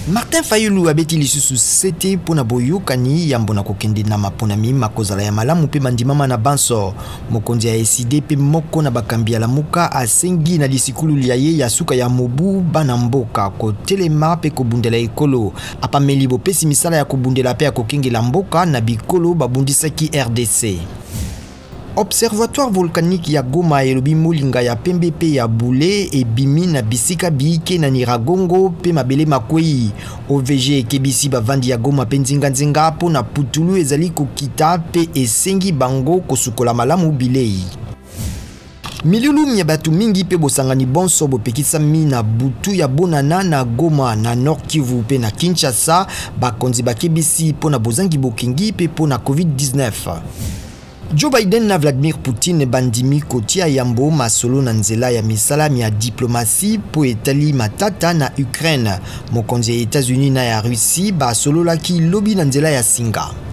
Martin Fayulu abeti lisusu sete pona boyokani ya mbona kokende na maponami makozala ya malamu pe mandimama na banso mokonzi ya SID pe moko na bakambi ya lamuka asengi na lisikulu liaye ya suka ya mobu bana mboka ko telema pe kobundela ekolo apameli bopesi misala ya kobundela pe ya kokengela mboka na bikolo babundisaki RDC. Observatoire volcanique ya Goma elobi molinga ya pembe pe ya bule e bimi na bisika biike na Niragongo pe mabele makwei. OVG ekebisi bavandi ya Goma pe nzinga po na putulu ezali kokita pe esengi bango kosukola malamu bilei. Milulu ya batu mingi pe bosangani bonso bopekisa mi na butu ya bonana na Goma na Nord Kivu pe na Kinshasa bakonzi bakebisi po na bozangi bokengi pe po na COVID-19. Joe Biden na Vladimir Poutine bandimi kotia yambo masolo na nzela ya misalami ya diplomasi po etali matata na Ukraine. Mokonzi ya États-Unis na ya Russie ba solo laki lobi na nzela ya singa.